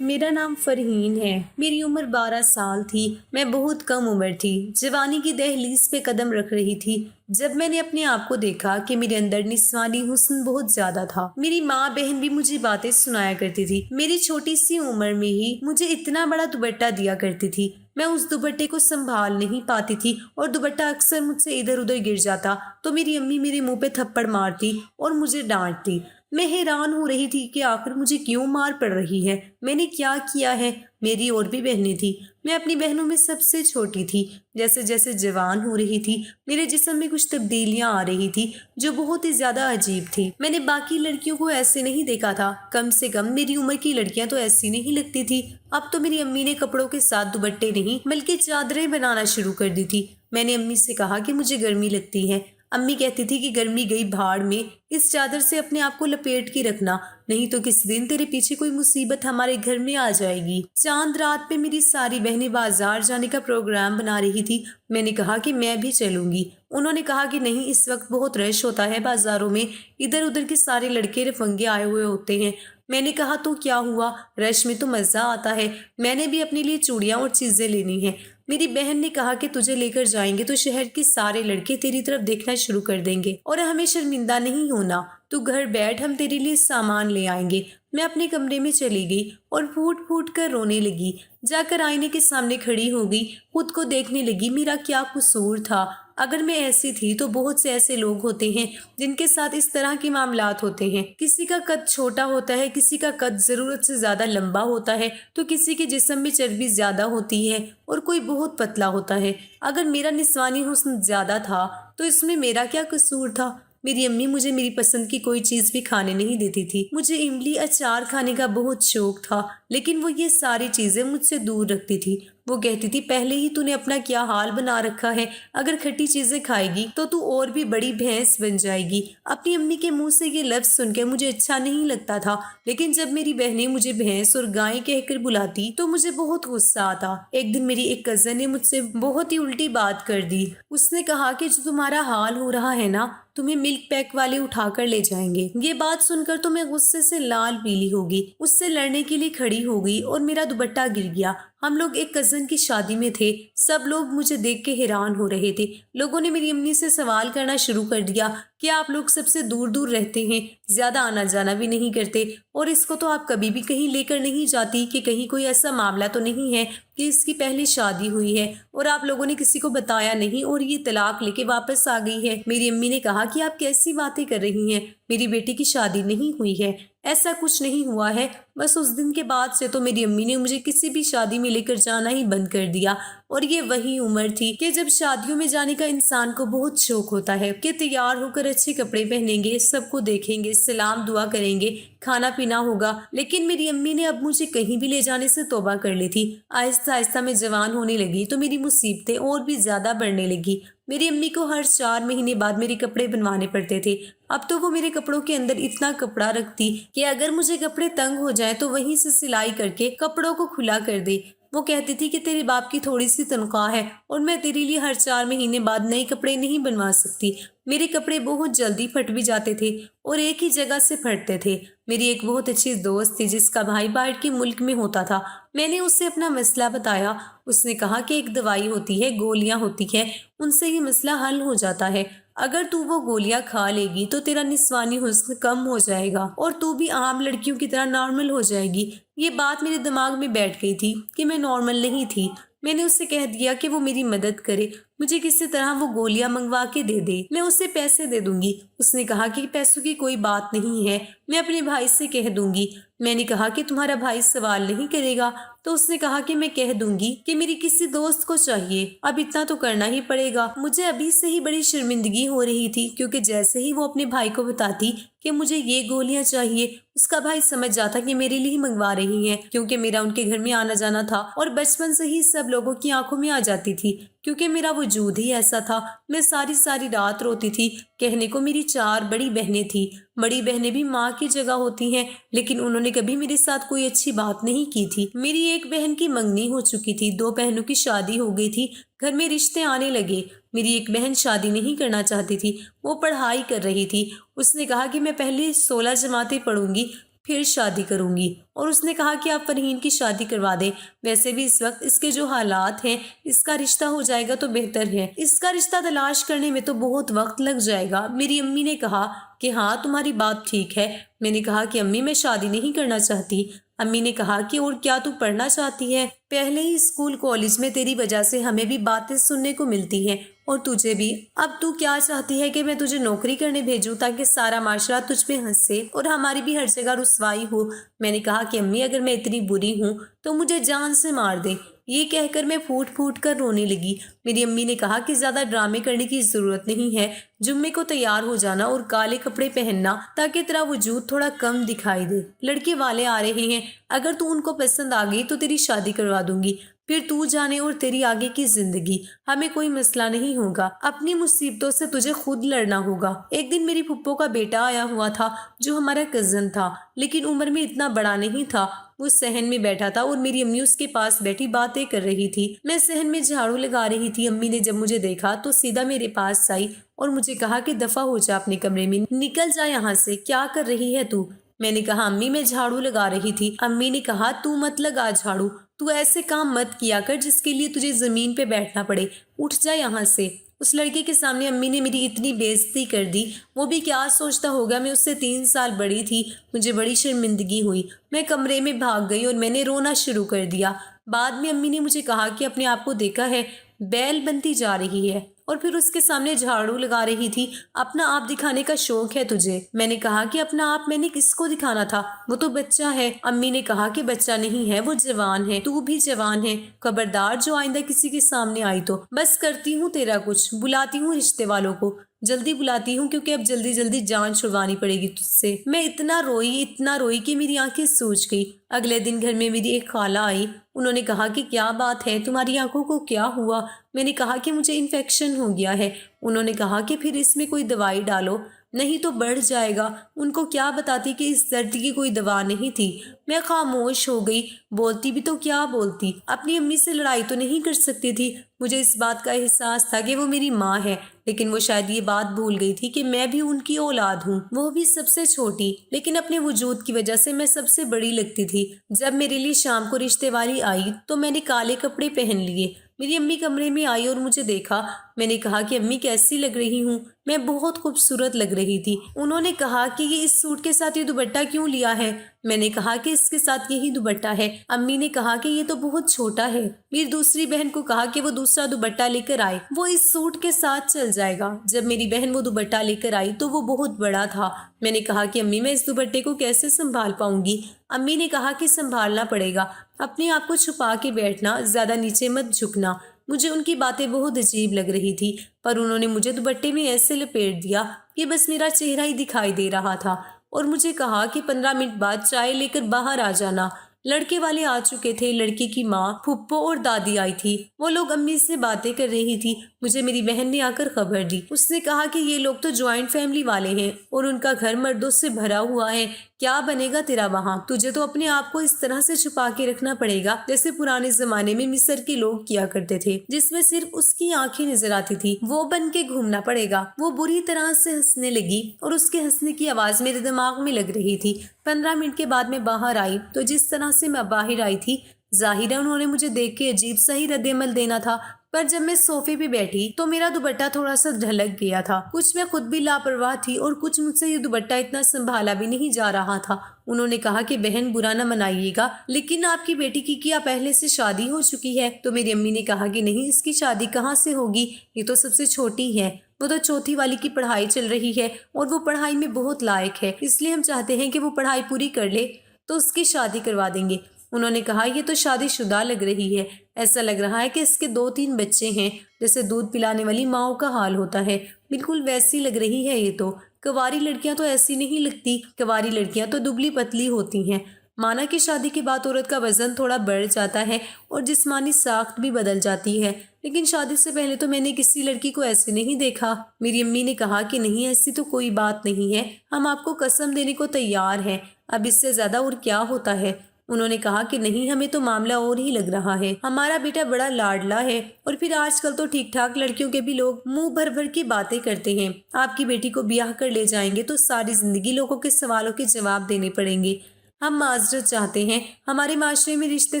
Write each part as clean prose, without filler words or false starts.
میرا نام فرحین ہے۔ میری عمر 12 سال تھی۔ میں بہت کم عمر تھی، جوانی کی دہلیز پہ قدم رکھ رہی تھی جب میں نے اپنے آپ کو دیکھا کہ میرے اندر نسوانی حسن بہت زیادہ تھا۔ میری ماں بہن بھی مجھے باتیں سنایا کرتی تھی۔ میری چھوٹی سی عمر میں ہی مجھے اتنا بڑا دوپٹہ دیا کرتی تھی۔ میں اس دوپٹے کو سنبھال نہیں پاتی تھی اور دوپٹہ اکثر مجھ سے ادھر ادھر گر جاتا تو میری امی میرے منہ پہ تھپڑ مارتی اور مجھے ڈانٹتی۔ میں حیران ہو رہی تھی کہ آخر مجھے کیوں مار پڑ رہی ہے، میں نے کیا کیا ہے۔ میری اور بھی بہنیں تھیں، میں اپنی بہنوں میں سب سے چھوٹی تھی۔ جیسے جیسے جوان ہو رہی تھی میرے جسم میں کچھ تبدیلیاں آ رہی تھی جو بہت ہی زیادہ عجیب تھی۔ میں نے باقی لڑکیوں کو ایسے نہیں دیکھا تھا، کم سے کم میری عمر کی لڑکیاں تو ایسی نہیں لگتی تھی۔ اب تو میری امی نے کپڑوں کے ساتھ دوپٹے نہیں بلکہ چادریں بنانا شروع کر دی تھی۔ میں نے امی سے کہا کہ مجھے گرمی لگتی ہے۔ امی کہتی تھی کہ گرمی گئی بھاڑ میں، اس چادر سے اپنے آپ کو لپیٹ کے رکھنا، نہیں تو کسی دن تیرے پیچھے کوئی مصیبت ہمارے گھر میں آ جائے گی۔ چاند رات پہ میری ساری بہنیں بازار جانے کا پروگرام بنا رہی تھی۔ میں نے کہا کہ میں بھی چلوں گی۔ انہوں نے کہا کہ نہیں، اس وقت بہت رش ہوتا ہے بازاروں میں، ادھر ادھر کے سارے لڑکے رفنگے آئے ہوئے ہوتے ہیں۔ میں نے کہا تو کیا ہوا، رش میں تو مزہ آتا ہے، میں نے بھی اپنے لیے چوڑیاں اور چیزیں لینی ہیں۔ میری بہن نے کہا کہ تجھے لے کر جائیں گے تو شہر کے سارے لڑکے تیری طرف دیکھنا شروع کر دیں گے اور ہمیں شرمندہ نہیں ہونا، تو گھر بیٹھ، ہم تیرے لیے سامان لے آئیں گے۔ میں اپنے کمرے میں چلی گئی اور پھوٹ پھوٹ کر رونے لگی۔ جا کر آئینے کے سامنے کھڑی ہو گئی، خود کو دیکھنے لگی، میرا کیا قصور تھا؟ اگر میں ایسی تھی تو بہت سے ایسے لوگ ہوتے ہیں جن کے ساتھ اس طرح کے معاملات ہوتے ہیں۔ کسی کا قد چھوٹا ہوتا ہے، کسی کا قد ضرورت سے زیادہ لمبا ہوتا ہے، تو کسی کے جسم میں چربی زیادہ ہوتی ہے اور کوئی بہت پتلا ہوتا ہے۔ اگر میرا نسوانی حسن زیادہ تھا تو اس میں میرا کیا قصور تھا؟ میری امی مجھے میری پسند کی کوئی چیز بھی کھانے نہیں دیتی تھی۔ مجھے املی اچار کھانے کا بہت شوق تھا، لیکن وہ یہ ساری چیزیں مجھ سے دور رکھتی تھی۔ وہ کہتی تھی پہلے ہی تو نے اپنا کیا حال بنا رکھا ہے، اگر کھٹی چیزیں کھائے گی تو اور بھی بڑی بھینس بن جائے گی۔ اپنی امی کے منہ سے یہ لفظ سن کے مجھے اچھا نہیں لگتا تھا، لیکن جب میری بہنیں مجھے بھینس اور گائیں کہہ کر بلاتی تو مجھے بہت غصہ آتا۔ ایک دن میری ایک کزن نے مجھ سے بہت ہی الٹی بات کر دی۔ اس نے کہا کہ جو تمہارا حال ہو رہا ہے نا، تمہیں ملک پیک والے اٹھا کر لے جائیں گے۔ یہ بات سن کر تو میں غصے سے لال پیلی ہوگی، اس سے لڑنے کے لیے کھڑی ہو گئی اور میرا دوپٹہ گر گیا۔ ہم لوگ ایک کزن کی شادی میں تھے، سب لوگ مجھے دیکھ کے حیران ہو رہے تھے۔ لوگوں نے میری امی سے سوال کرنا شروع کر دیا کہ آپ لوگ سب سے دور دور رہتے ہیں، زیادہ آنا جانا بھی نہیں کرتے، اور اس کو تو آپ کبھی بھی کہیں لے کر نہیں جاتی کہ کہیں کوئی ایسا معاملہ تو نہیں ہے کہ اس کی پہلے شادی ہوئی ہے اور آپ لوگوں نے کسی کو بتایا نہیں اور یہ طلاق لے کے واپس آ گئی ہے۔ میری امی نے کہا کہ آپ کیسی باتیں کر رہی ہیں، میری بیٹی کی شادی نہیں ہوئی ہے، ایسا کچھ نہیں ہوا ہے۔ بس اس دن کے بعد سے تو میری امی نے مجھے کسی بھی شادی میں لے کر جانا ہی بند کر دیا، اور یہ وہی عمر تھی کہ جب شادیوں میں جانے کا انسان کو بہت شوق ہوتا ہے کہ تیار ہو کر اچھے کپڑے پہنیں گے، سب کو دیکھیں گے، سلام دعا کریں گے، کھانا پینا ہوگا۔ لیکن میری امی نے اب مجھے کہیں بھی لے جانے سے توبہ کر لی تھی۔ آہستہ آہستہ میں جوان ہونے لگی تو میری مصیبتیں اور بھی زیادہ بڑھنے لگی۔ میری امی کو ہر 4 مہینے بعد میرے کپڑے بنوانے پڑتے تھے۔ اب تو وہ میرے کپڑوں کے اندر اتنا کپڑا رکھتی کہ اگر مجھے کپڑے تنگ ہو جائیں تو وہیں سے سلائی کر کے کپڑوں کو کھلا کر دے۔ وہ کہتی تھی کہ تیرے باپ کی تھوڑی سی تنخواہ ہے اور میں تیرے لیے ہر 4 مہینے بعد نئے کپڑے نہیں بنوا سکتی۔ میرے کپڑے بہت جلدی پھٹ بھی جاتے تھے اور ایک ہی جگہ سے پھٹتے تھے۔ میری ایک بہت اچھی دوست تھی جس کا بھائی باہر کے ملک میں ہوتا تھا۔ میں نے اسے اپنا مسئلہ بتایا۔ اس نے کہا کہ ایک دوائی ہوتی ہے، گولیاں ہوتی ہیں، ان سے یہ مسئلہ حل ہو جاتا ہے۔ اگر تو وہ گولیاں کھا لے گی تو تیرا نسوانی حسن کم ہو جائے گا اور تو بھی عام لڑکیوں کی طرح نارمل ہو جائے گی۔ یہ بات میرے دماغ میں بیٹھ گئی تھی کہ میں نارمل نہیں تھی۔ میں نے اسے کہہ دیا کہ وہ میری مدد کرے، مجھے کسی طرح وہ گولیاں منگوا کے دے دے، میں اسے پیسے دے دوں گی۔ اس نے کہا کہ پیسوں کی کوئی بات نہیں ہے، میں اپنے بھائی سے کہہ دوں گی۔ میں نے کہا کہ تمہارا بھائی سوال نہیں کرے گا؟ تو اس نے کہا کہ میں کہہ دوں گی کہ میری کسی دوست کو چاہیے، اب اتنا تو کرنا ہی پڑے گا۔ مجھے ابھی سے ہی بڑی شرمندگی ہو رہی تھی کیونکہ جیسے ہی وہ اپنے بھائی کو بتاتی کہ مجھے یہ گولیاں چاہیے، اس کا بھائی سمجھ جاتا کہ میرے لیے ہی منگوا رہی ہیں، کیونکہ میرا ان کے گھر میں آنا جانا تھا اور بچپن سے ہی سب لوگوں کی آنکھوں میں آ جاتی تھی کیونکہ میرا وجود ہی ایسا تھا۔ میں ساری ساری رات روتی تھی۔ کہنے کو میری 4 بڑی بہنیں تھیں، بڑی بہنیں بھی ماں کی جگہ ہوتی ہیں، لیکن انہوں نے کبھی میرے ساتھ کوئی اچھی بات نہیں کی تھی۔ میری ایک بہن کی منگنی ہو چکی تھی، 2 بہنوں کی شادی ہو گئی تھی، گھر میں رشتے آنے لگے۔ میری ایک بہن شادی نہیں کرنا چاہتی تھی، وہ پڑھائی کر رہی تھی۔ اس نے کہا کہ میں پہلے 16 جماعتیں پڑھوں گی پھر شادی کروں گی۔ اور اس نے کہا کہ آپ فرحین کی شادی کروا دیں، ویسے بھی اس وقت اس کے جو حالات ہیں اس کا رشتہ ہو جائے گا تو بہتر ہے، اس کا رشتہ تلاش کرنے میں تو بہت وقت لگ جائے گا۔ میری امی نے کہا کہ ہاں تمہاری بات ٹھیک ہے۔ میں نے کہا کہ امی میں شادی نہیں کرنا چاہتی۔ امی نے کہا کہ اور کیا تو پڑھنا چاہتی ہے؟ پہلے ہی اسکول کالج میں تیری وجہ سے ہمیں بھی باتیں سننے کو ملتی ہیں اور تجھے بھی۔ اب تو کیا چاہتی ہے کہ میں تجھے نوکری کرنے بھیجوں تاکہ سارا معاشرہ تجھ پہ ہنسے اور ہماری بھی ہر جگہ رسوائی ہو؟ میں نے کہا کہ امی اگر میں اتنی بری ہوں تو مجھے جان سے مار دے۔ یہ کہہ کر میں پھوٹ پھوٹ کر رونے لگی۔ میری امی نے کہا کہ زیادہ ڈرامے کرنے کی ضرورت نہیں ہے، جمعے کو تیار ہو جانا اور کالے کپڑے پہننا تاکہ تیرا وجود تھوڑا کم دکھائی دے۔ لڑکے والے آ رہے ہیں، اگر تو ان کو پسند آ گئی تو تیری شادی کروا دوں گی، پھر تو جانے اور تیری آگے کی زندگی، ہمیں کوئی مسئلہ نہیں ہوگا۔ اپنی مصیبتوں سے تجھے خود لڑنا ہوگا۔ ایک دن میری پھپھو کا بیٹا آیا ہوا تھا جو ہمارا کزن تھا، لیکن عمر میں اتنا بڑا نہیں تھا۔ وہ صحن میں بیٹھا تھا اور میری امی اس کے پاس بیٹھی باتیں کر رہی تھی۔ میں صحن میں جھاڑو لگا رہی تھی۔ امی نے جب مجھے دیکھا تو سیدھا میرے پاس آئی اور مجھے کہا کہ دفع ہو جا اپنے کمرے میں، نکل جا یہاں سے، کیا کر رہی ہے تو؟ میں نے کہا امی میں جھاڑو لگا رہی تھی۔ امی نے کہا تو مت لگا جھاڑو، تو ایسے کام مت کیا کر جس کے لیے تجھے زمین پہ بیٹھنا پڑے، اٹھ جا یہاں سے۔ اس لڑکے کے سامنے امی نے میری اتنی بےعزتی کر دی، وہ بھی کیا سوچتا ہوگا، میں اس سے 3 سال بڑی تھی۔ مجھے بڑی شرمندگی ہوئی، میں کمرے میں بھاگ گئی اور میں نے رونا شروع کر دیا۔ بعد میں امی نے مجھے کہا کہ اپنے آپ کو دیکھا ہے، بیل بنتی جا رہی ہے اور پھر اس کے سامنے جھاڑو لگا رہی تھی۔ اپنا آپ دکھانے کا شوق ہے تجھے؟ میں نے کہا کہ اپنا آپ میں نے کس کو دکھانا تھا، وہ تو بچہ ہے۔ امی نے کہا کہ بچہ نہیں ہے، وہ جوان ہے، تو بھی جوان ہے، خبردار جو آئندہ کسی کے سامنے آئی تو۔ بس کرتی ہوں تیرا کچھ، بلاتی ہوں رشتے والوں کو، جلدی بلاتی ہوں کیونکہ اب جلدی جلدی جان چھڑوانی پڑے گی تجھ سے۔ میں اتنا روئی کہ میری آنکھیں سوج گئی۔ اگلے دن گھر میں میری ایک خالہ آئی، انہوں نے کہا کہ کیا بات ہے، تمہاری آنکھوں کو کیا ہوا؟ میں نے کہا کہ مجھے انفیکشن ہو گیا ہے۔ انہوں نے کہا کہ پھر اس میں کوئی دوائی ڈالو، نہیں تو بڑھ جائے گا۔ ان کو کیا بتاتی کہ اس درد کی کوئی دوا نہیں تھی۔ میں خاموش ہو گئی، بولتی بھی تو کیا بولتی، اپنی امی سے لڑائی تو نہیں کر سکتی تھی۔ مجھے اس بات کا احساس تھا کہ وہ میری ماں ہے، لیکن وہ شاید یہ بات بھول گئی تھی کہ میں بھی ان کی اولاد ہوں، وہ بھی سب سے چھوٹی، لیکن اپنے وجود کی وجہ سے میں سب سے بڑی لگتی تھی۔ جب میرے لیے شام کو رشتے والی آئی تو میں نے کالے کپڑے پہن لیے۔ میری امی کمرے میں آئی اور مجھے دیکھا۔ میں نے کہا کہ امی کیسی لگ رہی ہوں؟ میں بہت خوبصورت لگ رہی تھی۔ انہوں نے کہا کہ یہ اس سوٹ کے ساتھ یہ دوپٹہ کیوں لیا ہے؟ میں نے کہا کہ اس کے ساتھ یہی دوپٹہ ہے۔ امی نے کہا کہ یہ تو بہت چھوٹا ہے۔ میری دوسری بہن کو کہا کہ وہ دوسرا دوپٹہ لے کر آئے، وہ اس سوٹ کے ساتھ چل جائے گا۔ جب میری بہن وہ دوپٹہ لے کر آئی تو وہ بہت بڑا تھا۔ میں نے کہا کہ امی میں اس دوپٹے کو کیسے سنبھال پاؤں گی؟ امی نے کہا کہ سنبھالنا پڑے گا، اپنے آپ کو چھپا کے بیٹھنا، زیادہ نیچے مت جھکنا۔ مجھے ان کی باتیں بہت عجیب لگ رہی تھی، پر انہوں نے مجھے دوپٹے میں ایسے لپیٹ دیا کہ بس میرا چہرہ ہی دکھائی دے رہا تھا، اور مجھے کہا کہ 15 منٹ بعد چائے لے کر باہر آ جانا۔ لڑکے والے آ چکے تھے، لڑکی کی ماں، پھپھو اور دادی آئی تھی۔ وہ لوگ امی سے باتیں کر رہی تھی۔ مجھے میری بہن نے آ کر خبر دی۔ اس نے کہا کہ یہ لوگ تو جوائنٹ فیملی والے ہیں اور ان کا گھر مردوں سے بھرا ہوا ہے، کیا بنے گا تیرا وہاں؟ تجھے تو اپنے آپ کو اس طرح سے چھپا کے رکھنا پڑے گا جیسے پرانے زمانے میں مصر کے لوگ کیا کرتے تھے، جس میں صرف اس کی آنکھیں نظر آتی تھی، وہ بن کے گھومنا پڑے گا۔ وہ بری طرح سے ہنسنے لگی اور اس کے ہنسنے کی آواز میرے دماغ میں لگ رہی تھی۔ 15 منٹ کے بعد میں باہر آئی تو جس طرح سے میں باہر آئی تھی، ظاہر ہے انہوں نے مجھے دیکھ کے عجیب سا ہی رد عمل دینا تھا، پر جب میں صوفے پہ بیٹھی تو میرا دوپٹہ تھوڑا سا ڈھلک گیا تھا۔ کچھ میں خود بھی لاپرواہ تھی اور کچھ مجھ سے یہ دوپٹہ اتنا سنبھالا بھی نہیں جا رہا تھا۔ انہوں نے کہا کہ بہن برا نہ منائیے گا، لیکن آپ کی بیٹی کی کیا پہلے سے شادی ہو چکی ہے؟ تو میری امی نے کہا کہ نہیں، اس کی شادی کہاں سے ہوگی، یہ تو سب سے چھوٹی ہے، وہ تو چوتھی والی کی پڑھائی چل رہی ہے اور وہ پڑھائی میں بہت لائق ہے، اس لیے ہم چاہتے ہیں کہ وہ پڑھائی پوری کر لے تو اس کی شادی کروا دیں گے۔ انہوں نے کہا یہ تو شادی شدہ لگ رہی ہے، ایسا لگ رہا ہے کہ اس کے 2-3 بچے ہیں، جیسے دودھ پلانے والی ماؤں کا حال ہوتا ہے، بالکل ویسی لگ رہی ہے یہ تو۔ کنواری لڑکیاں تو ایسی نہیں لگتی، کنواری لڑکیاں تو دبلی پتلی ہوتی ہیں۔ مانا کہ شادی کے بعد عورت کا وزن تھوڑا بڑھ جاتا ہے اور جسمانی ساخت بھی بدل جاتی ہے، لیکن شادی سے پہلے تو میں نے کسی لڑکی کو ایسے نہیں دیکھا۔ میری امی نے کہا کہ نہیں، ایسی تو کوئی بات نہیں ہے، ہم آپ کو قسم دینے کو تیار ہیں، اب اس سے زیادہ اور کیا ہوتا ہے؟ انہوں نے کہا کہ نہیں، ہمیں تو معاملہ اور ہی لگ رہا ہے، ہمارا بیٹا بڑا لاڈلا ہے، اور پھر آج کل تو ٹھیک ٹھاک لڑکیوں کے بھی لوگ منہ بھر بھر کی باتیں کرتے ہیں۔ آپ کی بیٹی کو بیاہ کر لے جائیں گے تو ساری زندگی لوگوں کے سوالوں کے جواب دینے پڑیں گے۔ ہم معذرت چاہتے ہیں، ہمارے معاشرے میں رشتے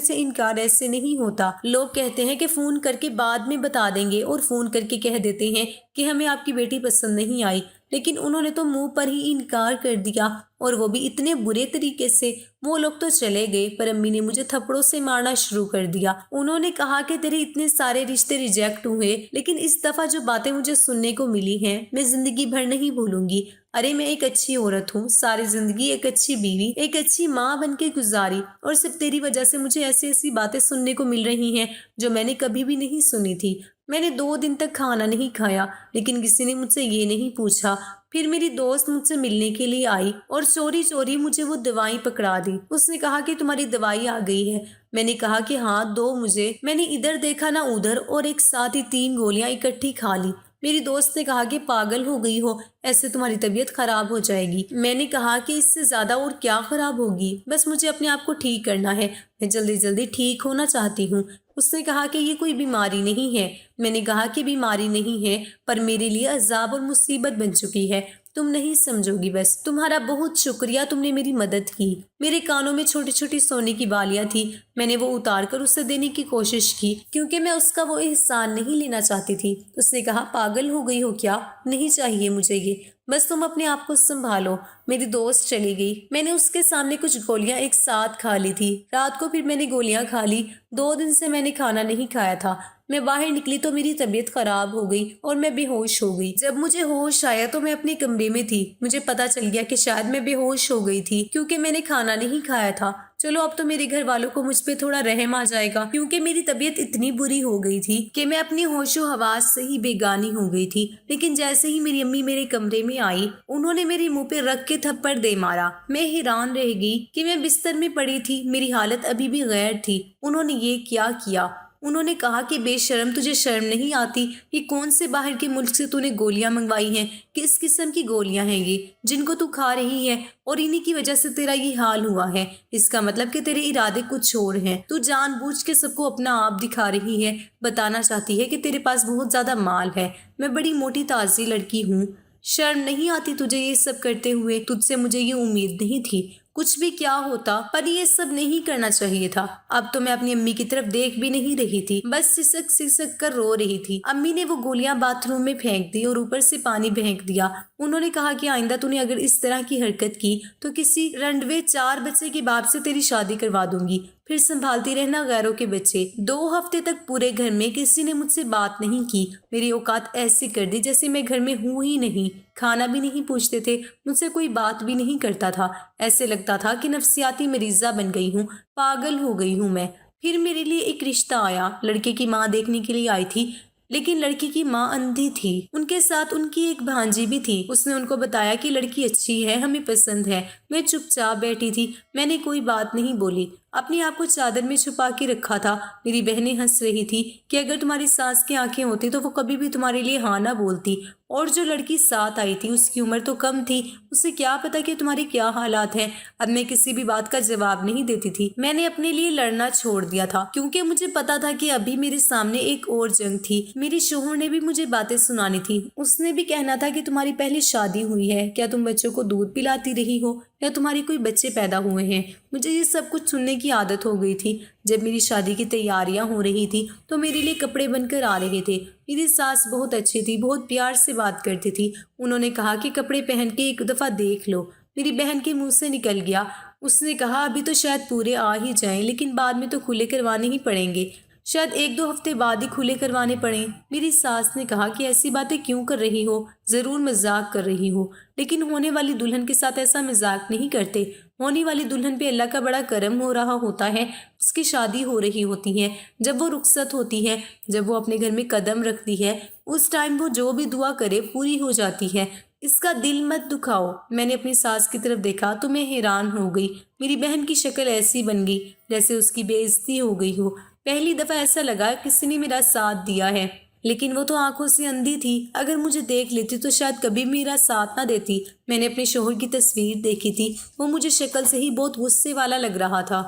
سے انکار ایسے نہیں ہوتا۔ لوگ کہتے ہیں کہ فون کر کے بعد میں بتا دیں گے، اور فون کر کے کہہ دیتے ہیں کہ ہمیں آپ کی بیٹی پسند نہیں آئی، لیکن انہوں نے تو منہ پر ہی انکار کر دیا، اور وہ بھی اتنے برے طریقے سے۔ وہ لوگ تو چلے گئے، پر امی نے مجھے تھپڑوں سے مارنا شروع کر دیا۔ انہوں نے کہا کہ تیرے اتنے سارے رشتے ریجیکٹ ہوئے، لیکن اس دفعہ جو باتیں مجھے سننے کو ملی ہیں میں زندگی بھر نہیں بھولوں گی۔ ارے میں ایک اچھی عورت ہوں، ساری زندگی ایک اچھی بیوی، ایک اچھی ماں بن کے گزاری، اور صرف تیری وجہ سے مجھے ایسی ایسی باتیں سننے کو مل رہی ہیں جو میں نے کبھی بھی نہیں سنی تھی۔ میں نے 2 دن تک کھانا نہیں کھایا، لیکن کسی نے مجھ سے یہ نہیں پوچھا۔ پھر میری دوست مجھ سے ملنے کے لیے آئی اور چوری چوری مجھے وہ دوائیں پکڑا دی۔ اس نے کہا کہ تمہاری دوائی آ گئی ہے۔ میں نے کہا کہ ہاں دو مجھے۔ میں نے ادھر دیکھا نہ ادھر، اور ایک ساتھ ہی 3 گولیاں اکٹھی کھا لی۔ میری دوست نے کہا کہ پاگل ہو گئی ہو، ایسے تمہاری طبیعت خراب ہو جائے گی۔ میں نے کہا کہ اس سے زیادہ اور کیا خراب ہوگی، بس مجھے اپنے آپ کو ٹھیک کرنا ہے، میں جلدی جلدی ٹھیک ہونا چاہتی ہوں۔ اس نے کہا کہ یہ کوئی بیماری نہیں ہے۔ میں نے کہا کہ بیماری نہیں ہے، پر میرے لیے عذاب اور مصیبت بن چکی ہے، تم نہیں سمجھو گی۔ بس تمہارا بہت شکریہ، تم نے میری مدد کی۔ میرے کانوں میں چھوٹی چھوٹی سونے کی بالیاں تھی، میں نے وہ اتار کر اسے دینے کی کوشش کی، کیونکہ میں اس کا وہ احسان نہیں لینا چاہتی تھی۔ اس نے کہا پاگل ہو گئی ہو کیا، نہیں چاہیے مجھے یہ، بس تم اپنے آپ کو سنبھالو۔ میری دوست چلی گئی، میں نے اس کے سامنے کچھ گولیاں ایک ساتھ کھا لی تھی۔ رات کو پھر میں نے گولیاں کھا لی۔ 2 دن سے میں نے کھانا نہیں کھایا تھا۔ میں باہر نکلی تو میری طبیعت خراب ہو گئی اور میں بے ہوش ہو گئی۔ جب مجھے ہوش آیا تو میں اپنے کمرے میں تھی۔ مجھے پتا چل گیا کہ شاید میں بے ہوش ہو گئی تھی کیونکہ میں نے کھانا نہیں کھایا تھا۔ چلو اب تو میرے گھر والوں کو مجھ پہ تھوڑا رحم آ جائے گا، کیونکہ میری طبیعت اتنی بری ہو گئی تھی کہ میں اپنی ہوش و حواس سے ہی بیگانی ہو گئی تھی۔ لیکن جیسے ہی میری امی میرے کمرے میں آئی، انہوں نے میرے منہ پہ رکھ کے تھپڑ دے مارا۔ میں حیران رہ گئی کہ میں بستر میں پڑی تھی، میری حالت ابھی بھی غیر تھی۔ انہوں نے یہ کیا کیا؟ انہوں نے کہا کہ بے شرم، تجھے شرم نہیں آتی؟ یہ کون سے باہر کے ملک سے تو نے گولیاں منگوائی ہیں؟ کس قسم کی گولیاں ہیں یہ جن کو تو کھا رہی ہے، اور انہی کی وجہ سے تیرا یہ حال ہوا ہے؟ اس کا مطلب کہ تیرے ارادے کچھ اور ہیں، تو جان بوجھ کے سب کو اپنا آپ دکھا رہی ہے، بتانا چاہتی ہے کہ تیرے پاس بہت زیادہ مال ہے۔ میں بڑی موٹی تازی لڑکی ہوں، شرم نہیں آتی تجھے یہ سب کرتے ہوئے؟ تجھ سے مجھے یہ امید نہیں تھی۔ کچھ بھی کیا ہوتا، پر یہ سب نہیں کرنا چاہیے تھا۔ اب تو میں اپنی امی کی طرف دیکھ بھی نہیں رہی تھی، بس سسک سسک کر رو رہی تھی۔ امی نے وہ گولیاں باتھ روم میں پھینک دی اور اوپر سے پانی پھینک دیا۔ انہوں نے کہا کہ آئندہ تو نے اگر اس طرح کی حرکت کی تو کسی رنڈوے 4 بچے کے باپ سے تیری شادی کروا دوں گی، پھر سنبھالتی رہنا غیروں کے بچے۔ 2 ہفتے تک پورے گھر میں کسی نے مجھ سے بات نہیں کی، میری اوقات ایسی کر دی جیسے میں گھر میں ہوں ہی نہیں۔ کھانا بھی نہیں پوچھتے تھے، مجھ سے کوئی بات بھی نہیں کرتا تھا، ایسے لگتا تھا کہ نفسیاتی مریضہ بن گئی ہوں، پاگل ہو گئی ہوں میں۔ پھر میرے لیے ایک رشتہ آیا، لڑکے کی ماں دیکھنے کے لیے آئی تھی، لیکن لڑکی کی ماں اندھی تھی۔ ان کے ساتھ ان کی ایک بھانجی بھی تھی۔ اس نے ان کو بتایا کہ لڑکی اچھی ہے، ہمیں پسند ہے۔ میں چپ چاپ بیٹھی تھی، میں نے کوئی بات نہیں بولی، اپنے آپ کو چادر میں چھپا کے رکھا تھا۔ میری بہنیں ہنس رہی تھی کہ اگر تمہاری ساس کی آنکھیں ہوتی تو وہ کبھی بھی تمہارے لیے ہاں نہ بولتی، اور جو لڑکی ساتھ آئی تھی اس کی عمر تو کم تھی، اسے کیا پتا کہ تمہاری کیا حالات ہیں۔ اب میں کسی بھی بات کا جواب نہیں دیتی تھی، میں نے اپنے لیے لڑنا چھوڑ دیا تھا، کیونکہ مجھے پتا تھا کہ ابھی میرے سامنے ایک اور جنگ تھی۔ میری شوہر نے بھی مجھے باتیں سنانی تھی، اس نے بھی کہنا تھا کہ تمہاری پہلے شادی ہوئی ہے، کیا تم بچوں کو دودھ پلاتی رہی ہو، یا تمہاری کوئی بچے پیدا ہوئے ہیں؟ مجھے یہ سب کچھ سننے کی عادت ہو گئی تھی۔ جب میری شادی کی تیاریاں ہو رہی تھی تو میرے لیے کپڑے بن کر آ رہے تھے۔ میری ساس بہت اچھی تھی، بہت پیار سے بات کرتی تھی۔ انہوں نے کہا کہ کپڑے پہن کے ایک دفعہ دیکھ لو۔ میری بہن کے منہ سے نکل گیا، اس نے کہا ابھی تو شاید پورے آ ہی جائیں، لیکن بعد میں تو کھلے کروانے ہی پڑیں گے، شاید 1-2 ہفتے بعد ہی کھلے کروانے پڑیں۔ میری ساس نے کہا کہ ایسی باتیں کیوں کر رہی ہو، ضرور مذاق کر رہی ہو، لیکن ہونے والی دلہن کے ساتھ ایسا مذاق نہیں کرتے۔ ہونے والی دلہن پہ اللہ کا بڑا کرم ہو رہا ہوتا ہے، اس کی شادی ہو رہی ہوتی ہے، جب وہ رخصت ہوتی ہے، جب وہ اپنے گھر میں قدم رکھتی ہے، اس ٹائم وہ جو بھی دعا کرے پوری ہو جاتی ہے۔ اس کا دل مت دکھاؤ۔ میں نے اپنی ساس کی طرف دیکھا تو میں حیران ہو گئی، میری بہن کی شکل ایسی بن گئی جیسے اس کی بے عزتی ہو گئی ہو۔ پہلی دفعہ ایسا لگا کسی نے میرا ساتھ دیا ہے، لیکن وہ تو آنکھوں سے اندھی تھی، اگر مجھے دیکھ لیتی تو شاید کبھی میرا ساتھ نہ دیتی۔ میں نے اپنے شوہر کی تصویر دیکھی تھی، وہ مجھے شکل سے ہی بہت غصے والا لگ رہا تھا۔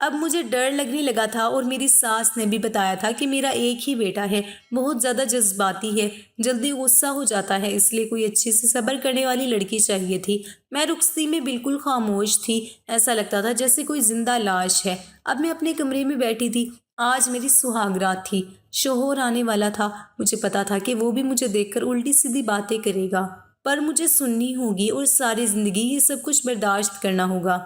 اب مجھے ڈر لگنے لگا تھا اور میری ساس نے بھی بتایا تھا کہ میرا ایک ہی بیٹا ہے، بہت زیادہ جذباتی ہے، جلدی غصہ ہو جاتا ہے، اس لیے کوئی اچھی سے صبر کرنے والی لڑکی چاہیے تھی۔ میں رخصتی میں بالکل خاموش تھی، ایسا لگتا تھا جیسے کوئی زندہ لاش ہے۔ اب میں اپنے کمرے میں بیٹھی تھی۔ آج میری سہاگ رات تھی، شوہر آنے والا تھا۔ مجھے پتا تھا کہ وہ بھی مجھے دیکھ کر الٹی سیدھی باتیں کرے گا، پر مجھے سننی ہوگی اور ساری زندگی یہ سب کچھ برداشت کرنا ہوگا۔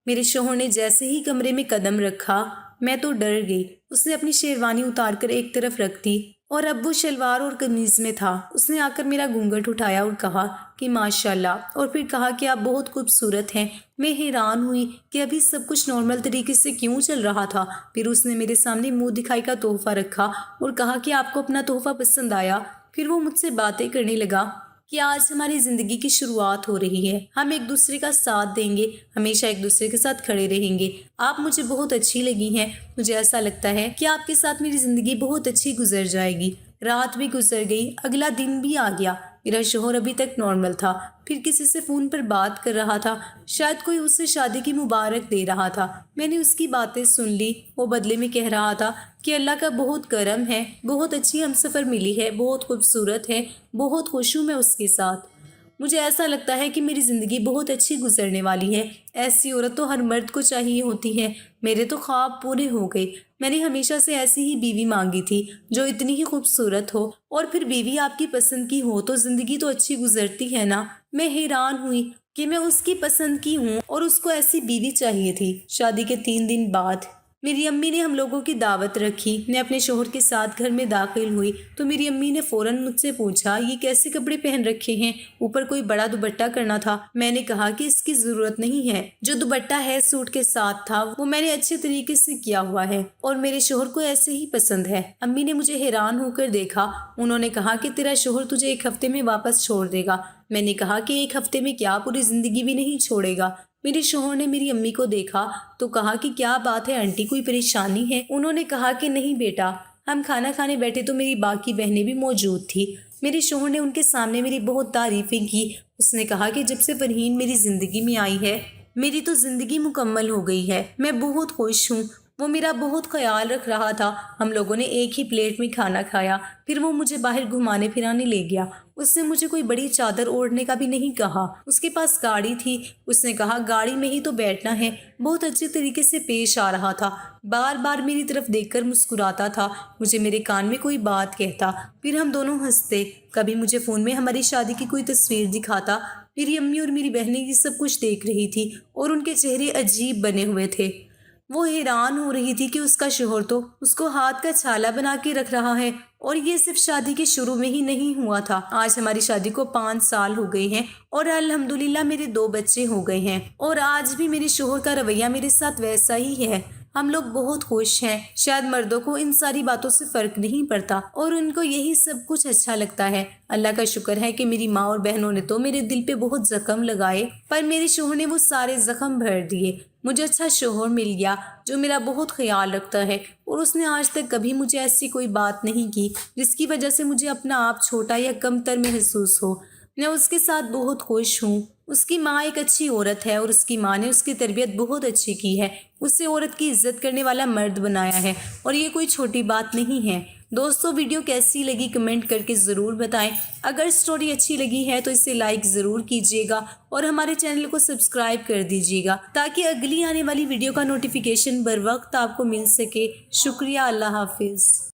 میرے شوہر نے جیسے ہی کمرے میں قدم رکھا میں تو ڈر گئی۔ اس نے اپنی شیروانی اتار کر ایک طرف رکھ دی اور اب وہ شلوار اور قمیض میں تھا۔ اس نے آ کر میرا گھونگھٹ اٹھایا اور کہا کہ ماشاءاللہ، اور پھر کہا کہ آپ بہت خوبصورت ہیں۔ میں حیران ہوئی کہ ابھی سب کچھ نارمل طریقے سے کیوں چل رہا تھا۔ پھر اس نے میرے سامنے منہ دکھائی کا تحفہ رکھا اور کہا کہ آپ کو اپنا تحفہ پسند آیا۔ پھر وہ مجھ سے باتیں کرنے لگا کہ آج ہماری زندگی کی شروعات ہو رہی ہے، ہم ایک دوسرے کا ساتھ دیں گے، ہمیشہ ایک دوسرے کے ساتھ کھڑے رہیں گے۔ آپ مجھے بہت اچھی لگی ہیں، مجھے ایسا لگتا ہے کہ آپ کے ساتھ میری زندگی بہت اچھی گزر جائے گی۔ رات بھی گزر گئی، اگلا دن بھی آ گیا۔ میرا شوہر ابھی تک نارمل تھا، پھر کسی سے فون پر بات کر رہا تھا، شاید کوئی اس سے شادی کی مبارک دے رہا تھا۔ میں نے اس کی باتیں سن لی۔ وہ بدلے میں کہہ رہا تھا کہ اللہ کا بہت کرم ہے، بہت اچھی ہمسفر ملی ہے، بہت خوبصورت ہے، بہت خوش ہوں میں اس کے ساتھ۔ مجھے ایسا لگتا ہے کہ میری زندگی بہت اچھی گزرنے والی ہے۔ ایسی عورت تو ہر مرد کو چاہیے ہوتی ہے۔ میرے تو خواب پورے ہو گئے۔ میں نے ہمیشہ سے ایسی ہی بیوی مانگی تھی جو اتنی ہی خوبصورت ہو، اور پھر بیوی آپ کی پسند کی ہو تو زندگی تو اچھی گزرتی ہے نا۔ میں حیران ہوئی کہ میں اس کی پسند کی ہوں اور اس کو ایسی بیوی چاہیے تھی۔ شادی کے 3 دن بعد میری امی نے ہم لوگوں کی دعوت رکھی۔ میں اپنے شوہر کے ساتھ گھر میں داخل ہوئی تو میری امی نے فوراً مجھ سے پوچھا یہ کیسے کپڑے پہن رکھے ہیں، اوپر کوئی بڑا دوپٹہ کرنا تھا۔ میں نے کہا کہ اس کی ضرورت نہیں ہے، جو دوپٹہ ہے سوٹ کے ساتھ تھا وہ میں نے اچھے طریقے سے کیا ہوا ہے اور میرے شوہر کو ایسے ہی پسند ہے۔ امی نے مجھے حیران ہو کر دیکھا۔ انہوں نے کہا کہ تیرا شوہر تجھے 1 ہفتے میں واپس چھوڑ دے گا۔ میں نے کہا کہ 1 ہفتے میں کیا، پوری زندگی بھی نہیں چھوڑے گا۔ میرے شوہر نے میری امی کو دیکھا تو کہا کہ کیا بات ہے آنٹی، کوئی پریشانی ہے؟ انہوں نے کہا کہ نہیں بیٹا، ہم کھانا کھانے بیٹھے تو میری باقی بہنیں بھی موجود تھی۔ میرے شوہر نے ان کے سامنے میری بہت تعریفیں کی۔ اس نے کہا کہ جب سے فرحین میری زندگی میں آئی ہے میری تو زندگی مکمل ہو گئی ہے، میں بہت خوش ہوں۔ وہ میرا بہت خیال رکھ رہا تھا۔ ہم لوگوں نے ایک ہی پلیٹ میں کھانا کھایا، پھر وہ مجھے باہر گھمانے پھرانے لے گیا۔ اس نے مجھے کوئی بڑی چادر اوڑھنے کا بھی نہیں کہا۔ اس کے پاس گاڑی تھی، اس نے کہا گاڑی میں ہی تو بیٹھنا ہے۔ بہت اچھے طریقے سے پیش آ رہا تھا، بار بار میری طرف دیکھ کر مسکراتا تھا، مجھے میرے کان میں کوئی بات کہتا، پھر ہم دونوں ہنستے۔ کبھی مجھے فون میں ہماری شادی کی کوئی تصویر دکھاتا۔ میری امی اور میری بہنیں یہ سب کچھ دیکھ رہی تھی اور ان کے چہرے عجیب بنے ہوئے تھے۔ وہ حیران ہو رہی تھی کہ اس کا شوہر تو اس کو ہاتھ کا چھالا بنا کے رکھ رہا ہے، اور یہ صرف شادی کے شروع میں ہی نہیں ہوا تھا۔ آج ہماری شادی کو 5 سال ہو گئے ہیں اور الحمدللہ میرے 2 بچے ہو گئے ہیں، اور آج بھی میرے شوہر کا رویہ میرے ساتھ ویسا ہی ہے۔ ہم لوگ بہت خوش ہیں۔ شاید مردوں کو ان ساری باتوں سے فرق نہیں پڑتا اور ان کو یہی سب کچھ اچھا لگتا ہے۔ اللہ کا شکر ہے کہ میری ماں اور بہنوں نے تو میرے دل پہ بہت زخم لگائے، پر میرے شوہر نے وہ سارے زخم بھر دیے۔ مجھے اچھا شوہر مل گیا جو میرا بہت خیال رکھتا ہے، اور اس نے آج تک کبھی مجھے ایسی کوئی بات نہیں کی جس کی وجہ سے مجھے اپنا آپ چھوٹا یا کم تر محسوس ہو۔ میں اس کے ساتھ بہت خوش ہوں۔ اس کی ماں ایک اچھی عورت ہے اور اس کی ماں نے اس کی تربیت بہت اچھی کی ہے، اسے عورت کی عزت کرنے والا مرد بنایا ہے، اور یہ کوئی چھوٹی بات نہیں ہے۔ دوستو، ویڈیو کیسی لگی کمنٹ کر کے ضرور بتائیں۔ اگر سٹوری اچھی لگی ہے تو اسے لائک ضرور کیجیے گا اور ہمارے چینل کو سبسکرائب کر دیجیے گا تاکہ اگلی آنے والی ویڈیو کا نوٹیفیکیشن بر وقت آپ کو مل سکے۔ شکریہ، اللہ حافظ۔